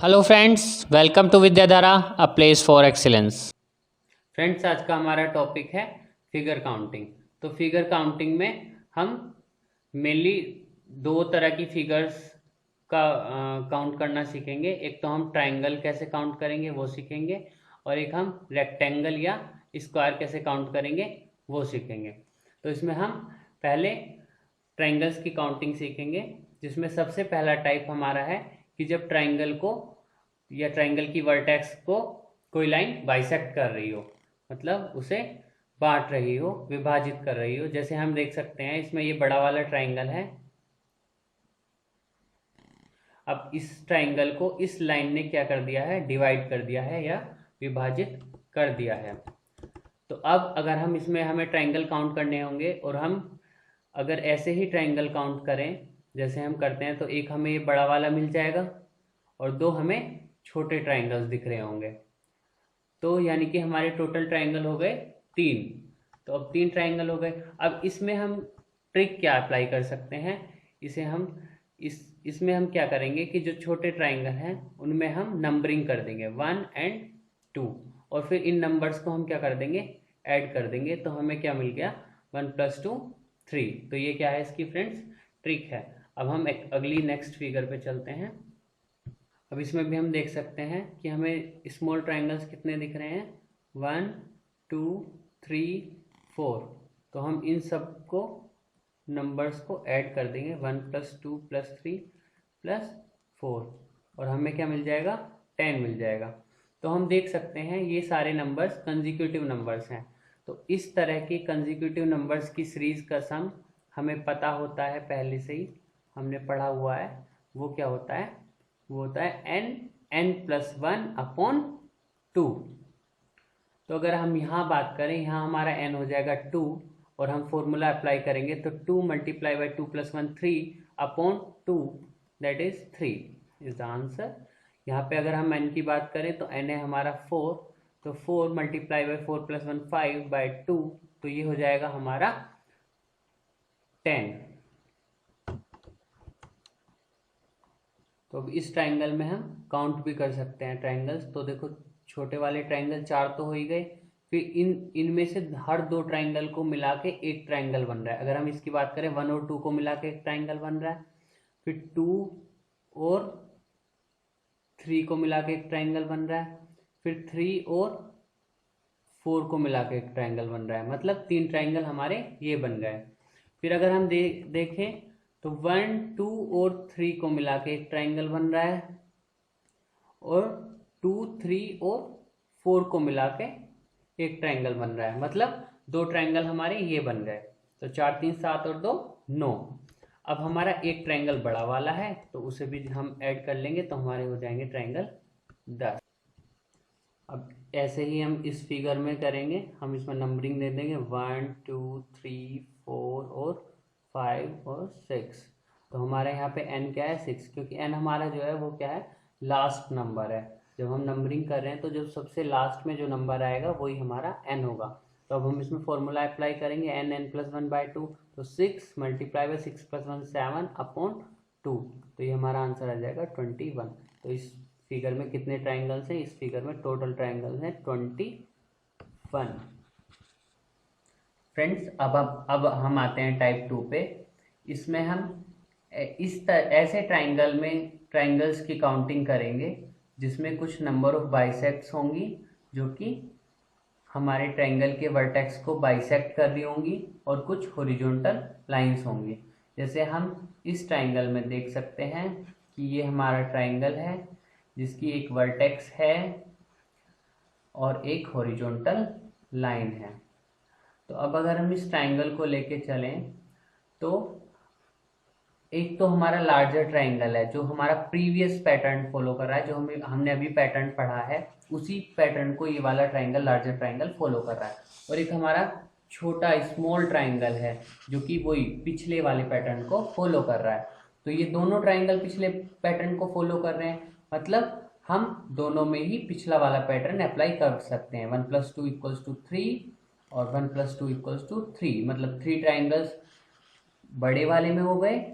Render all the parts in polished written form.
Hello friends, welcome to Vidyadhara, a place for excellence. Friends, आज का हमारा टॉपिक है फिगर काउंटिंग। तो फिगर काउंटिंग में हम मेनली दो तरह की फिगर्स का काउंट करना सीखेंगे। एक तो हम ट्राइंगल कैसे काउंट करेंगे वो सीखेंगे, और एक हम रेक्टेंगल या स्क्वायर कैसे काउंट करेंगे वो सीखेंगे। तो इसमें हम पहले ट्राइंगल्स की काउंटिंग सीखेंगे, जिसमें सबसे पहला टाइप हमारा है कि जब ट्राइंगल को या ट्राइंगल की वर्टेक्स को कोई लाइन बाइसेक्ट कर रही हो, मतलब उसे बांट रही हो, विभाजित कर रही हो। जैसे हम देख सकते हैं इसमें ये बड़ा वाला ट्राइंगल है। अब इस ट्राइंगल को इस लाइन ने क्या कर दिया है, डिवाइड कर दिया है या विभाजित कर दिया है। तो अब अगर हम इसमें हमें ट्राइंगल काउंट करने होंगे, और हम अगर ऐसे ही ट्राइंगल काउंट करें जैसे हम करते हैं, तो एक हमें ये बड़ा वाला मिल जाएगा और दो हमें छोटे ट्राइंगल्स दिख रहे होंगे। तो यानी कि हमारे टोटल ट्राइंगल हो गए 3। तो अब 3 ट्राइंगल हो गए। अब इसमें हम ट्रिक क्या अप्लाई कर सकते हैं, इसे हम इसमें हम क्या करेंगे कि जो छोटे ट्राइंगल हैं उनमें हम नंबरिंग कर देंगे 1 और 2, और फिर इन नंबर्स को हम क्या कर देंगे, ऐड कर देंगे। तो हमें क्या मिल गया, 1 + 2 3। तो ये क्या है इसकी फ्रेंड्स, ट्रिक है। अब हम अगली नेक्स्ट फिगर पे चलते हैं। अब इसमें भी हम देख सकते हैं कि हमें स्मॉल ट्राइंगल्स कितने दिख रहे हैं, 1 2 3 4। तो हम इन सब को नंबर्स को ऐड कर देंगे, 1 + 2 + 3 + 4, और हमें क्या मिल जाएगा, 10 मिल जाएगा। तो हम देख सकते हैं ये सारे नंबर्स कंजिक्यूटिव नंबर्स हैं। तो इस तरह के कंजिक्यूटिव नंबर्स की सीरीज का सम हमें पता होता है, पहले से ही हमने पढ़ा हुआ है। वो क्या होता है, वो होता है n+1/2। तो अगर हम यहाँ बात करें, यहाँ हमारा n हो जाएगा 2, और हम फॉर्मूला अप्लाई करेंगे तो 2 × 2 + 1 3/2, that is 3 is the answer. यहाँ पे अगर हम n की बात करें तो n है हमारा 4, तो 4 × 4 + 1 5/2, तो ये हो जाएगा हमारा 10। तो अब इस ट्राइंगल में हम काउंट भी कर सकते हैं ट्राइंगल्स। तो देखो, छोटे वाले ट्राइंगल 4 तो हो ही गए, फिर इनमें से हर दो ट्राइंगल को मिला के एक ट्राइंगल बन रहा है। अगर हम इसकी बात करें, 1 और 2 को मिला के एक ट्राइंगल बन रहा है, फिर 2 और 3 को मिला के एक ट्राइंगल बन रहा है, फिर 3 और 4 को मिला के एक ट्राइंगल बन रहा है। मतलब 3 ट्राइंगल हमारे ये बन गए। फिर अगर हम देखें तो 1 2 और 3 को मिला के एक ट्राइंगल बन रहा है, और 2 3 और 4 को मिला के एक ट्राइंगल बन रहा है। मतलब 2 ट्राइंगल हमारे ये बन गए। तो 4 3 7 और 2 9। अब हमारा एक ट्राइंगल बड़ा वाला है, तो उसे भी हम ऐड कर लेंगे, तो हमारे हो जाएंगे ट्राइंगल 10। अब ऐसे ही हम इस फिगर में करेंगे, हम इसमें नंबरिंग दे देंगे 1 2 3 4 और 5 और 6। तो हमारे यहाँ पे n क्या है, 6, क्योंकि n हमारा जो है वो क्या है, लास्ट नंबर है। जब हम नंबरिंग कर रहे हैं तो जो सबसे लास्ट में जो नंबर आएगा वही हमारा n होगा। तो अब हम इसमें फॉर्मूला अप्लाई करेंगे, n+1/2, तो 6 × 6 + 1 7/2। तो ये हमारा आंसर आ जाएगा 21। तो इस फिगर में कितने ट्राइंगल्स हैं, इस फिगर में टोटल ट्राइंगल्स हैं 21। फ्रेंड्स, अब हम आते हैं टाइप 2 पे। इसमें हम ऐसे ट्राइंगल में ट्राइंगल्स की काउंटिंग करेंगे जिसमें कुछ नंबर ऑफ बाइसेक्ट्स होंगी, जो कि हमारे ट्राइंगल के वर्टेक्स को बाइसेक्ट कर रही होंगी, और कुछ हॉरिजॉन्टल लाइंस होंगी। जैसे हम इस ट्राइंगल में देख सकते हैं कि ये हमारा ट्राइंगल है जिसकी एक वर्टेक्स है और एक हॉरिजॉन्टल लाइन है। तो अब अगर हम इस ट्राइंगल को लेके चलें, तो एक तो हमारा लार्जर ट्राइंगल है जो हमारा प्रीवियस पैटर्न फॉलो कर रहा है, जो हमने अभी पैटर्न पढ़ा है उसी पैटर्न को ये वाला ट्राइंगल, लार्जर ट्राइंगल फॉलो कर रहा है। और एक हमारा छोटा स्मॉल ट्राइंगल है जो कि वही पिछले वाले पैटर्न को फॉलो कर रहा है। तो ये दोनों ट्राइंगल पिछले पैटर्न को फॉलो कर रहे हैं, मतलब हम दोनों में ही पिछला वाला पैटर्न अप्लाई कर सकते हैं। 1 + 2 = 3 और 1 + 2 = 3, मतलब 3 ट्राइंगल्स बड़े वाले में हो गए,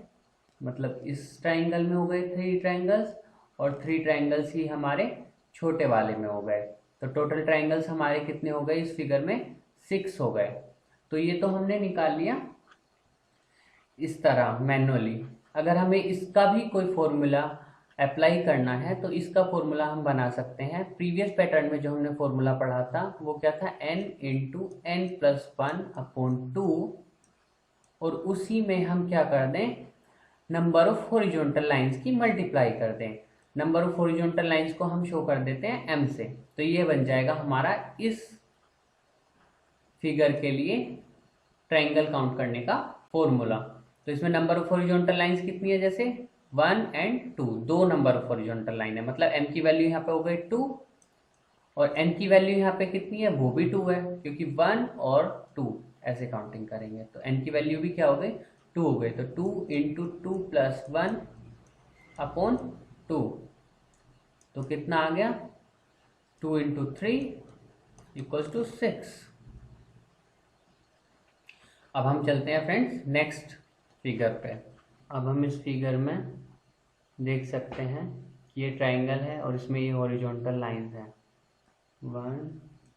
मतलब इस ट्राइंगल में हो गए 3 ट्राइंगल्स, और 3 ट्राइंगल्स ही हमारे छोटे वाले में हो गए। तो टोटल ट्राइंगल्स हमारे कितने हो गए इस फिगर में? 6 हो गए। तो ये तो हमने निकाल लिया इस तरह मैनुअली। अगर हमें इसका भी कोई फॉर्मूला अप्लाई करना है तो इसका फॉर्मूला हम बना सकते हैं। प्रीवियस पैटर्न में जो हमने फॉर्मूला पढ़ा था वो क्या था? n इंटू एन प्लस 1/2, और उसी में हम क्या कर दें? नंबर ऑफ हॉरिजॉन्टल लाइंस की मल्टीप्लाई कर दें। नंबर ऑफ हॉरिजॉन्टल लाइंस को हम शो कर देते हैं m से। तो ये बन जाएगा हमारा इस फिगर के लिए ट्राइंगल काउंट करने का फॉर्मूला। तो इसमें नंबर ऑफ हॉरिजॉन्टल लाइंस कितनी है? जैसे 1 and 2, 2 number of horizontal line है, मतलब m की वैल्यू यहाँ पे हो गई 2, और n की वैल्यू यहाँ पे कितनी है? वो भी 2 है, क्योंकि 1 और 2 ऐसे काउंटिंग करेंगे तो n की वैल्यू भी क्या हो गई? 2 हो गई। तो 2 इंटू 2 प्लस 1/2, तो कितना आ गया? 2 इंटू 3 इक्वल्स टू 6। अब हम चलते हैं फ्रेंड्स नेक्स्ट फिगर पे। अब हम इस फिगर में देख सकते हैं कि ये ट्राइंगल है और इसमें ये हॉरिजॉन्टल लाइंस हैं 1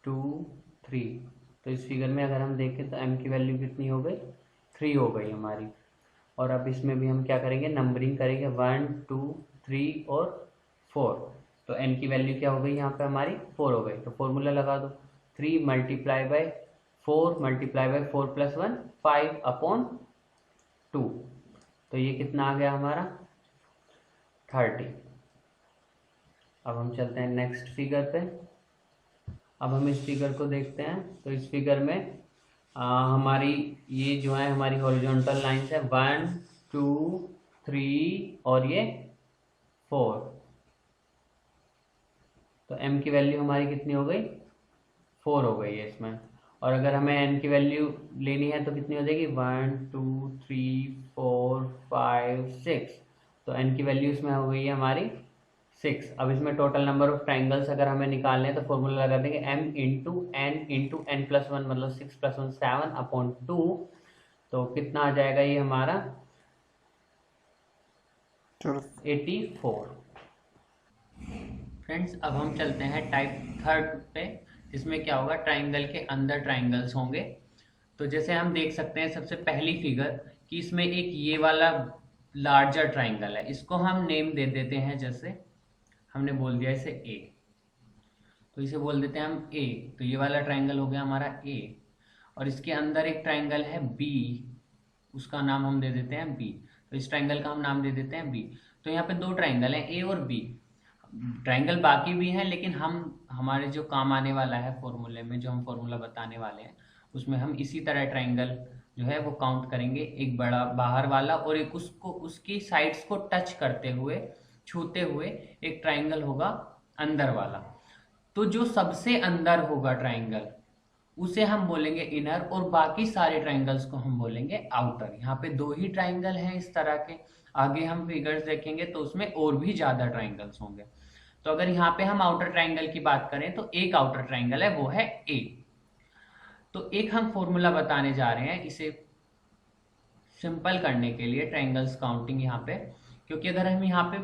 2 3। तो इस फिगर में अगर हम देखें तो m की वैल्यू कितनी हो गई? 3 हो गई हमारी। और अब इसमें भी हम क्या करेंगे? नंबरिंग करेंगे 1 2 3 और 4। तो n की वैल्यू क्या हो गई यहाँ पे हमारी? 4 हो गई। तो फॉर्मूला लगा दो, 3 multiply by 4 multiply bye 4 plus 1 5/2। तो ये कितना आ गया हमारा? 30। अब हम चलते हैं नेक्स्ट फिगर पे। अब हम इस फिगर को देखते हैं। तो इस फिगर में हमारी ये जो है हमारी हॉरिजॉन्टल लाइंस है 1 2 3 और ये 4। तो m की वैल्यू हमारी कितनी हो गई? 4 हो गई है इसमें। और अगर हमें n की वैल्यू लेनी है तो कितनी हो जाएगी? 1 2 3 4 5 6। तो n की वैल्यू इसमें हो गई है हमारी 6। अब इसमें टोटल नंबर ऑफ ट्राइंगल्स अगर हमें निकालने हैं तो फॉर्मूला लगा देंगे m इंटू n प्लस 1, मतलब 6 प्लस 1 7/2। तो कितना आ जाएगा ये हमारा? 84। फ्रेंड्स अब हम चलते हैं टाइप थर्ड पे, जिसमें क्या होगा? ट्राइंगल के अंदर ट्राइंगल्स होंगे। तो जैसे हम देख सकते हैं सबसे पहली फिगर कि इसमें एक ये वाला लार्जर ट्राइंगल है, इसको हम नेम दे देते हैं। जैसे हमने बोल दिया इसे ए, तो इसे बोल देते हैं हम ए। तो ये वाला ट्राइंगल हो गया हमारा ए। और इसके अंदर एक ट्राइंगल है बी, उसका नाम हम दे देते हैं बी। तो इस ट्राइंगल का हम नाम दे देते हैं बी। तो यहाँ पे 2 ट्राइंगल हैं ए और बी। ट्राइंगल बाकी भी हैं, लेकिन हम हमारे जो काम आने वाला है फॉर्मूले में, जो हम फॉर्मूला बताने वाले हैं उसमें हम इसी तरह ट्राइंगल जो है वो काउंट करेंगे। एक बड़ा बाहर वाला और एक उसको उसकी साइड्स को टच करते हुए, छूते हुए एक ट्राइंगल होगा अंदर वाला। तो जो सबसे अंदर होगा ट्राइंगल उसे हम बोलेंगे इनर, और बाकी सारे ट्राइंगल्स को हम बोलेंगे आउटर। यहाँ पे 2 ही ट्राइंगल हैं इस तरह के। आगे हम फिगर्स देखेंगे तो उसमें और भी ज्यादा ट्राइंगल्स होंगे। तो अगर यहाँ पे हम आउटर ट्राइंगल की बात करें तो एक आउटर ट्राइंगल है, वो है ए। तो एक हम फॉर्मूला बताने जा रहे हैं इसे सिंपल करने के लिए, ट्राइंगल्स काउंटिंग यहाँ पे। क्योंकि अगर हम यहाँ पे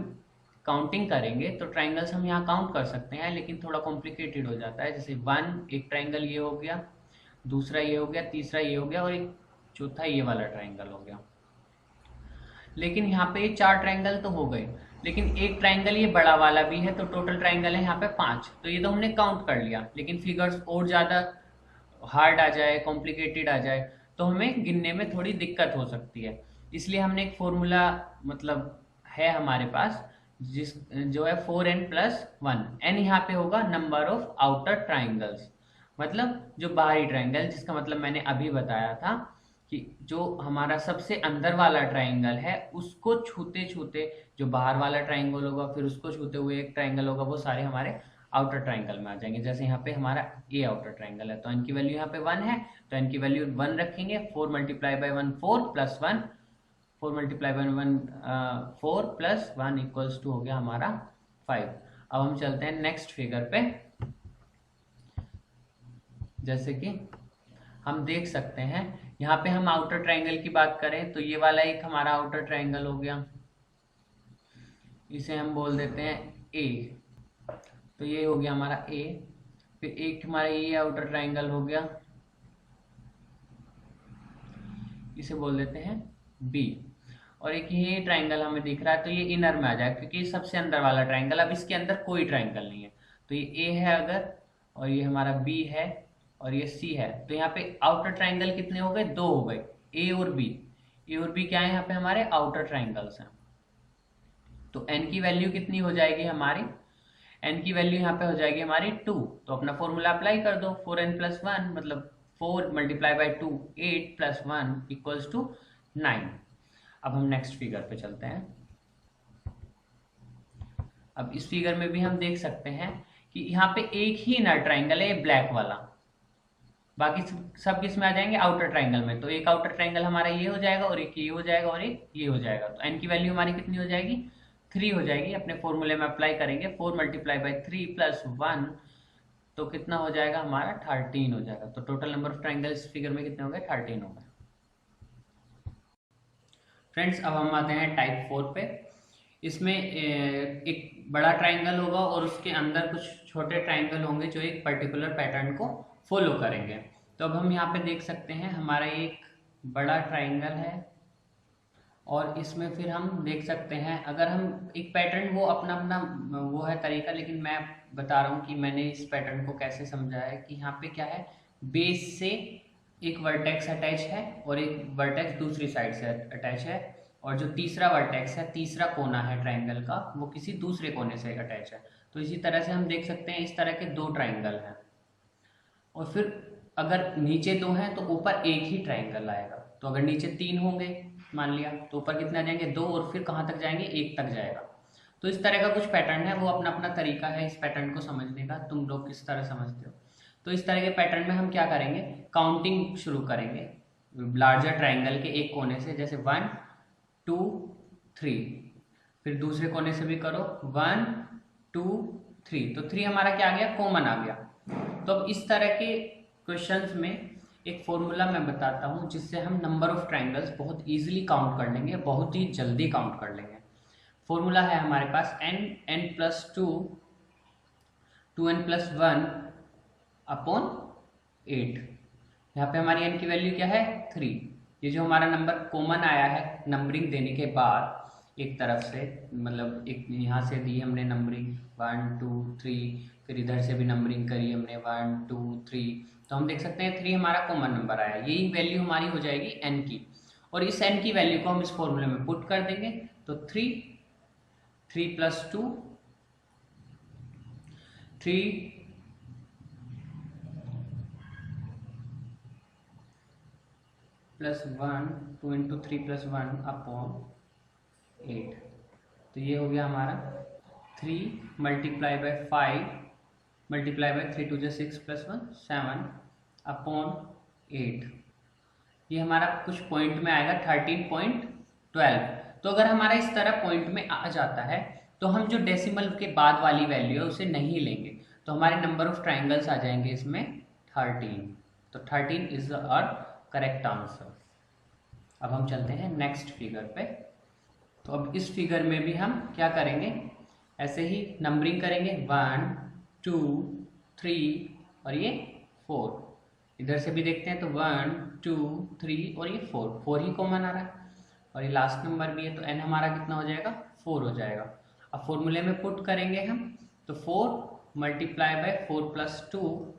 काउंटिंग करेंगे तो ट्राइंगल्स हम यहाँ काउंट कर सकते हैं, लेकिन थोड़ा कॉम्प्लिकेटेड हो जाता है। जैसे 1 एक ट्राइंगल ये हो गया, दूसरा ये हो गया, तीसरा ये हो गया, और एक चौथा ये वाला ट्राइंगल हो गया। लेकिन यहाँ पे ये 4 ट्राइंगल तो हो गए, लेकिन एक ट्राइंगल ये बड़ा वाला भी है। तो टोटल ट्राइंगल है यहाँ पे 5। तो ये तो हमने काउंट कर लिया, लेकिन फिगर्स और ज्यादा हार्ड आ जाए, कॉम्प्लिकेटेड आ जाए तो हमें गिनने में थोड़ी दिक्कत हो सकती है। इसलिए हमने एक फॉर्मूला मतलब है हमारे पास, जिस जो है 4n+1। n यहाँ पे होगा नंबर ऑफ आउटर ट्राइंगल्स, मतलब जो बाहरी ट्राइंगल, जिसका मतलब मैंने अभी बताया था कि जो हमारा सबसे अंदर वाला ट्राइंगल है उसको छूते छूते जो बाहर वाला ट्राइंगल होगा, फिर उसको छूते हुए एक ट्राइंगल होगा, वो सारे हमारे आउटर ट्राइंगल में आ जाएंगे। जैसे यहाँ पे हमारा ए आउटर ट्राइंगल है, तो n की वैल्यू यहाँ पे 1 है, तो n की वैल्यू 1 रखेंगे। 4 multiply by 1 4 plus 1, 4 multiply by 1 4 plus 1 equals to हो गया हमारा 5। अब हम चलते हैं नेक्स्ट फिगर पे। जैसे कि हम देख सकते हैं यहाँ पे हम आउटर ट्राइंगल की बात करें तो ये वाला एक हमारा आउटर ट्राइंगल हो गया। इसे हम बोल देते हैं ए। तो ये हो गया हमारा ए। फिर एक हमारा ये आउटर ट्राइंगल हो गया, इसे बोल देते हैं बी। और एक ये ट्राइंगल हमें दिख रहा है तो ये इनर में आ जाएगा क्योंकि ये सबसे अंदर वाला ट्राइंगल, अब इसके अंदर कोई ट्राइंगल नहीं है। तो ये ए है अगर, और ये हमारा बी है और ये सी है, तो यहाँ पे आउटर ट्राइंगल कितने हो गए, 2 हो गए, ए और बी। ए और बी क्या है यहाँ पे हमारे आउटर ट्राइंगल्स हैं। तो एन की वैल्यू कितनी हो जाएगी हमारी, एन की वैल्यू यहाँ पे हो जाएगी हमारी 2। तो अपना फॉर्मूला अप्लाई कर दो, 4n+1 मतलब 4 मल्टीप्लाई बाई 2, 8 + 1 = 9। अब हम नेक्स्ट फिगर पे चलते हैं। अब इस फिगर में भी हम देख सकते हैं कि यहाँ पे एक ही इनर ट्राइंगल है, ब्लैक वाला, बाकी सब किस में आ जाएंगे, आउटर ट्राइंगल में। तो एक आउटर ट्राइंगल हमारा ये हो जाएगा और एक ये हो जाएगा और एक ये हो जाएगा। तो एन की वैल्यू हमारी कितनी हो जाएगी, 3 हो जाएगी। अपने फॉर्मूले में अप्लाई करेंगे, 4 मल्टीप्लाई बाई 3 + 1 तो कितना हो जाएगा हमारा, 13 हो जाएगा। तो टोटल नंबर ऑफ ट्राइंगल इस फिगर में कितने हो गए, 13 हो गए। फ्रेंड्स अब हम आते हैं टाइप 4 पे। इसमें एक बड़ा ट्राइंगल होगा और उसके अंदर कुछ छोटे ट्राइंगल होंगे जो एक पर्टिकुलर पैटर्न को फॉलो करेंगे। तो अब हम यहाँ पे देख सकते हैं हमारा एक बड़ा ट्राइंगल है और इसमें फिर हम देख सकते हैं, अगर हम एक पैटर्न, वो अपना अपना वो है तरीका, लेकिन मैं बता रहा हूँ कि मैंने इस पैटर्न को कैसे समझा है। कि यहाँ पे क्या है, बेस से एक वर्टेक्स अटैच है और एक वर्टेक्स दूसरी साइड से अटैच है, और जो तीसरा वर्टेक्स है, तीसरा कोना है ट्राइंगल का, वो किसी दूसरे कोने से अटैच है। तो इसी तरह से हम देख सकते हैं इस तरह के 2 ट्राइंगल हैं, और फिर अगर नीचे 2 हैं तो ऊपर एक ही ट्राइंगल आएगा। तो अगर नीचे 3 होंगे मान लिया, तो ऊपर कितने आ जाएंगे, 2, और फिर कहाँ तक जाएंगे, 1 तक जाएगा। तो इस तरह का कुछ पैटर्न है, वो अपना अपना तरीका है इस पैटर्न को समझने का, तुम लोग किस तरह समझते हो। तो इस तरह के पैटर्न में हम क्या करेंगे, काउंटिंग शुरू करेंगे लार्जर ट्राइंगल के एक कोने से, जैसे 1 2 3, फिर दूसरे कोने से भी करो 1 2 3। तो 3 हमारा क्या आ गया, कॉमन आ गया। तो अब इस तरह के क्वेश्चंस में एक फॉर्मूला मैं बताता हूँ जिससे हम नंबर ऑफ ट्राइंगल्स बहुत इजीली काउंट कर लेंगे, बहुत ही जल्दी काउंट कर लेंगे। फॉर्मूला है हमारे पास n+2 2n+1 अपॉन 8। यहाँ पे हमारी n की वैल्यू क्या है, 3। ये जो हमारा नंबर कॉमन आया है नंबरिंग देने के बाद एक तरफ से, मतलब एक यहाँ से दी हमने नंबरिंग 1 2 3, फिर इधर से भी नंबरिंग करी हमने 1 2 3, तो हम देख सकते हैं 3 हमारा कॉमन नंबर आया। यही वैल्यू हमारी हो जाएगी n की, और इस n की वैल्यू को हम इस फॉर्मूले में पुट कर देंगे। तो 3 + 2 3 + 1 2 × 3 + 1 अपॉन 8। तो ये हो गया हमारा 3 multiply by 5 multiply by 3 2 6 + 1 7 upon 8। ये हमारा कुछ पॉइंट में आएगा 13.12। तो अगर हमारा इस तरह पॉइंट में आ जाता है तो हम जो डेसिमल के बाद वाली वैल्यू है उसे नहीं लेंगे, तो हमारे नंबर ऑफ ट्राइंगल्स आ जाएंगे इसमें 13। तो 13 इज आवर करेक्ट आंसर। अब हम चलते हैं नेक्स्ट फिगर पे। तो अब इस फिगर में भी हम क्या करेंगे, ऐसे ही नंबरिंग करेंगे 1 2 3 और ये 4। इधर से भी देखते हैं तो 1 2 3 और ये 4 ही कॉमन आ रहा है, और ये लास्ट नंबर भी है। तो n हमारा कितना हो जाएगा, 4 हो जाएगा। अब फॉर्मूले में पुट करेंगे हम, तो 4 multiply by 4 + 2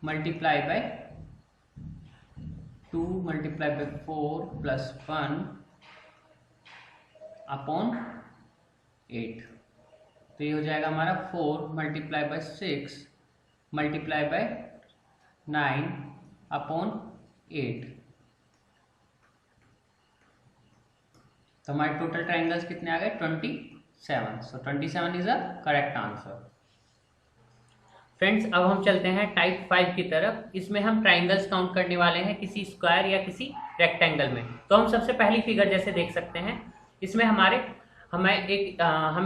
multiply by 2 multiply by 4 + 1 upon 8। तो ये हो जाएगा हमारा 4 multiply by 6 multiply by 9 upon 8। तो हमारे टोटल ट्राइंगल्स कितने आ गए, 27। सो 27 is a correct answer. Friends अब हम चलते हैं टाइप 5 की तरफ। इसमें हम ट्राइंगल्स काउंट करने वाले हैं किसी स्क्वायर या किसी रेक्टेंगल में। तो हम सबसे पहली फिगर जैसे देख सकते हैं, इसमें हमें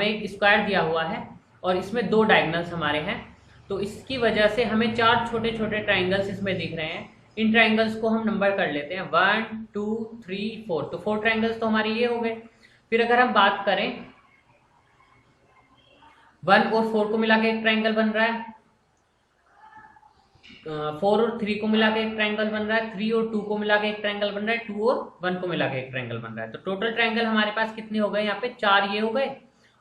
एक स्क्वायर दिया हुआ है और इसमें 2 डायगोनल्स हमारे हैं। तो इसकी वजह से हमें 4 छोटे छोटे ट्राइंगल्स इसमें दिख रहे हैं। इन ट्राइंगल्स को हम नंबर कर लेते हैं 1 2 3 4। तो 4 ट्राइंगल्स तो हमारे ये हो गए। फिर अगर हम बात करें 1 और 4 को मिला के एक ट्राइंगल बन रहा है, 4 और 3 को मिला के एक ट्राइंगल बन रहा है, 3 और 2 को मिला के एक ट्राइंगल बन रहा है, 2 और 1 को मिला के एक ट्राइंगल बन रहा है। तो टोटल ट्राइंगल हमारे पास कितने हो गए यहाँ पे, 4 ये हो गए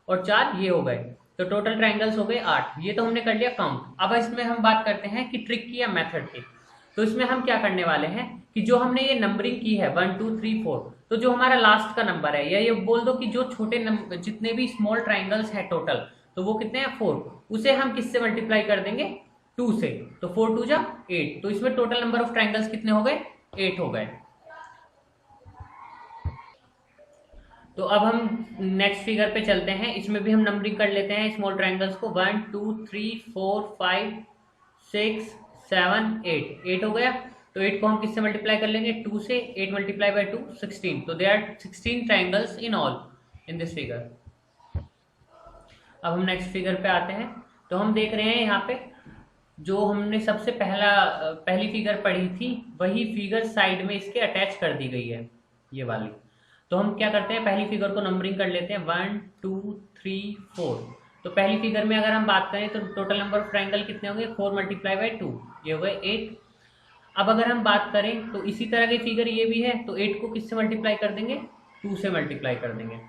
और 4 ये हो गए, तो टोटल ट्राइंगल्स हो गए 8। ये तो हमने कर लिया काउंट। अब इसमें हम बात करते हैं कि ट्रिक की या मेथड की। तो इसमें हम क्या करने वाले हैं कि जो हमने ये नंबरिंग की है 1 2 3 4, तो जो हमारा लास्ट का नंबर है, या ये बोल दो कि जो छोटे जितने भी स्मॉल ट्राइंगल्स हैं टोटल, तो वो कितने हैं 4, उसे हम किससे मल्टीप्लाई कर देंगे, 2 से। तो 4 2 जा 8, तो इसमें टोटल नंबर ऑफ ट्राइंगल्स कितने हो गए, 8 हो गए। तो अब हम नेक्स्ट फिगर पे चलते हैं, इसमें भी हम नंबरिंग कर लेते हैं स्मॉल ट्राइंगल्स को। 1 2 3 4 5 6 7 8, 8 हो गया। तो 8 को हम किससे मल्टीप्लाई कर लेंगे, 2 से। 8 मल्टीप्लाई बाय 2 16, तो there are 16 triangles in all in this figure. अब हम नेक्स्ट फिगर पे आते हैं, तो हम देख रहे हैं यहाँ पे जो हमने सबसे पहली फिगर पढ़ी थी, वही फिगर साइड में इसके अटैच कर दी गई है, ये वाली। तो हम क्या करते हैं, पहली फिगर को नंबरिंग कर लेते हैं 1 2 3 4। तो पहली फिगर में अगर हम बात करें तो टोटल नंबर ऑफ ट्राइंगल कितने होंगे, 4 मल्टीप्लाई बाय 2, ये हो गए 8। अब अगर हम बात करें तो इसी तरह की फिगर ये भी है, तो 8 को किससे मल्टीप्लाई कर देंगे, 2 से मल्टीप्लाई कर देंगे।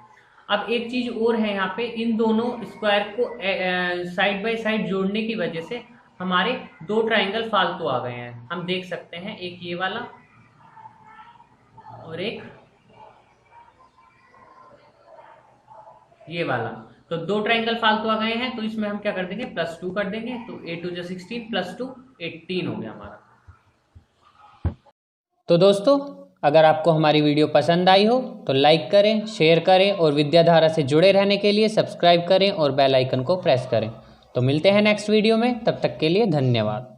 अब एक चीज और है यहाँ पे, इन दोनों स्क्वायर को साइड बाय साइड जोड़ने की वजह से हमारे 2 ट्राइंगल फालतू आ गए हैं। हम देख सकते हैं, एक ये वाला और एक ये वाला, तो 2 ट्राइंगल फालतू आ गए हैं। तो इसमें हम क्या कर देंगे, +2 कर देंगे, तो 8 2 16 +2 18 हो गया हमारा। तो दोस्तों, अगर आपको हमारी वीडियो पसंद आई हो तो लाइक करें, शेयर करें और विद्याधारा से जुड़े रहने के लिए सब्सक्राइब करें और बेल आइकन को प्रेस करें। तो मिलते हैं नेक्स्ट वीडियो में, तब तक के लिए धन्यवाद।